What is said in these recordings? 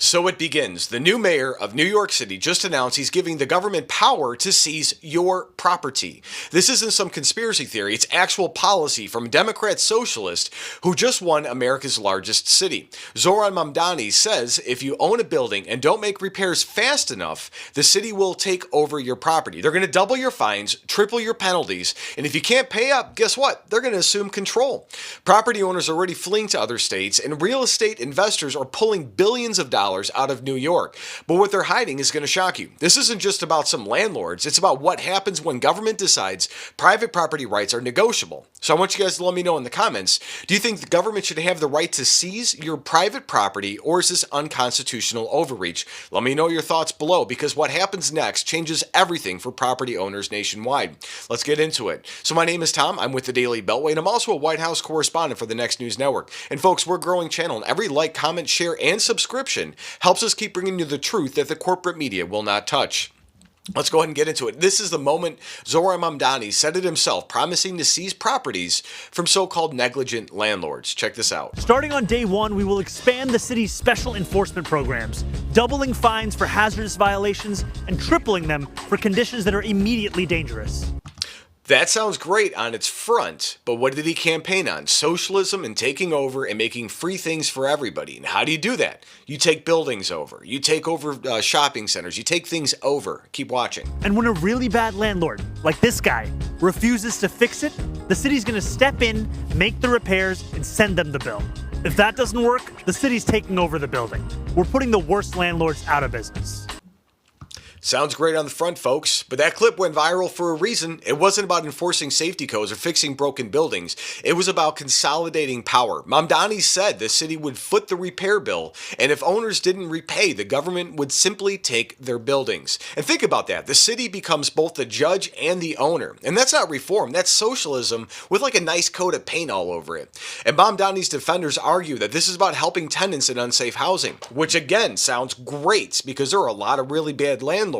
So it begins. The new mayor of New York City just announced he's giving the government power to seize your property. This isn't some conspiracy theory, it's actual policy from a Democrat socialist who just won America's largest city. Zoran Mamdani says if you own a building and don't make repairs fast enough, the city will take over your property. They're going to double your fines, triple your penalties, and if you can't pay up, guess what? They're going to assume control. Property owners are already fleeing to other states, and real estate investors are pulling billions of dollars out of New York. But what they're hiding is going to shock you. This isn't just about some landlords. It's about what happens when government decides private property rights are negotiable. So I want you guys to let me know in the comments, do you think the government should have the right to seize your private property, or is this unconstitutional overreach? Let me know your thoughts below, because what happens next changes everything for property owners nationwide. Let's get into it. So my name is Tom. I'm with the Daily Beltway, and I'm also a White House correspondent for the Next News Network. And folks, we're a growing channel, and every like, comment, share, and subscription helps us keep bringing you the truth that the corporate media will not touch. Let's go ahead and get into it. This is the moment Zoran Mamdani said it himself, promising to seize properties from so-called negligent landlords. Check this out. Starting on day one, we will expand the city's special enforcement programs, doubling fines for hazardous violations and tripling them for conditions that are immediately dangerous. That sounds great on its front, but what did he campaign on? Socialism and taking over and making free things for everybody. And how do you do that? You take buildings over. You take over shopping centers. You take things over. Keep watching. And when a really bad landlord, like this guy, refuses to fix it, the city's going to step in, make the repairs, and send them the bill. If that doesn't work, the city's taking over the building. We're putting the worst landlords out of business. Sounds great on the front, folks, but that clip went viral for a reason. It wasn't about enforcing safety codes or fixing broken buildings. It was about consolidating power. Mamdani said the city would foot the repair bill, and if owners didn't repay, the government would simply take their buildings. And think about that. The city becomes both the judge and the owner. And that's not reform. That's socialism with like a nice coat of paint all over it. And Mamdani's defenders argue that this is about helping tenants in unsafe housing, which again sounds great because there are a lot of really bad landlords.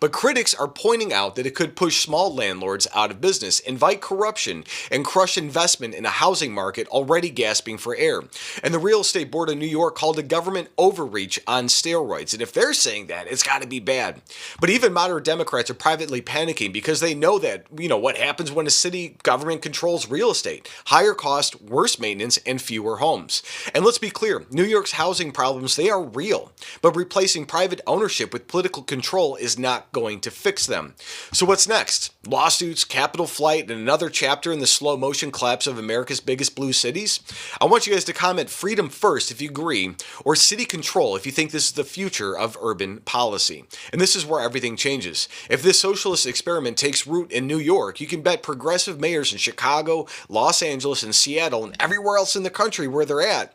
But critics are pointing out that it could push small landlords out of business, invite corruption, and crush investment in a housing market already gasping for air. And the Real Estate Board of New York called it government overreach on steroids. And if they're saying that, it's got to be bad. But even moderate Democrats are privately panicking because they know that, what happens when a city government controls real estate. Higher cost, worse maintenance, and fewer homes. And let's be clear, New York's housing problems, they are real. But replacing private ownership with political control is not going to fix them. So what's next? Lawsuits, capital flight, and another chapter in the slow motion collapse of America's biggest blue cities? I want you guys to comment freedom first if you agree, or city control if you think this is the future of urban policy. And this is where everything changes. If this socialist experiment takes root in New York, you can bet progressive mayors in Chicago, Los Angeles, and Seattle, and everywhere else in the country where they're at,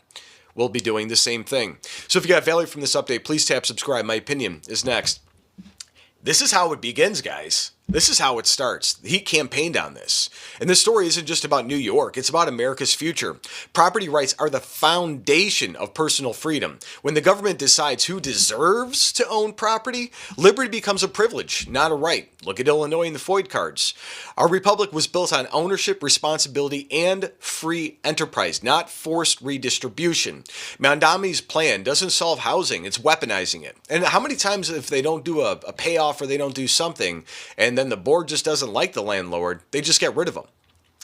will be doing the same thing. So if you got value from this update, please tap subscribe. My opinion is next. This is how it begins, guys. This is how it starts. He campaigned on this. And this story isn't just about New York. It's about America's future. Property rights are the foundation of personal freedom. When the government decides who deserves to own property, liberty becomes a privilege, not a right. Look at Illinois and the Floyd cards. Our republic was built on ownership, responsibility, and free enterprise, not forced redistribution. Mamdani's plan doesn't solve housing. It's weaponizing it. And how many times if they don't do a payoff or they don't do something, and then the board just doesn't like the landlord, they just get rid of them.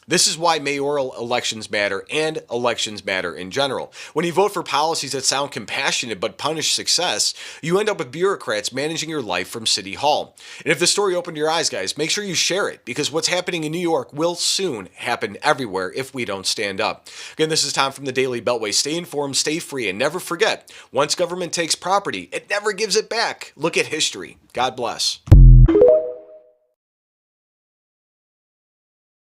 This is why mayoral elections matter and elections matter in general. When you vote for policies that sound compassionate but punish success, you end up with bureaucrats managing your life from City Hall. And if this story opened your eyes, guys, make sure you share it, because what's happening in New York will soon happen everywhere if we don't stand up. Again, this is Tom from the Daily Beltway. Stay informed, stay free, and never forget, once government takes property, it never gives it back. Look at history. God bless.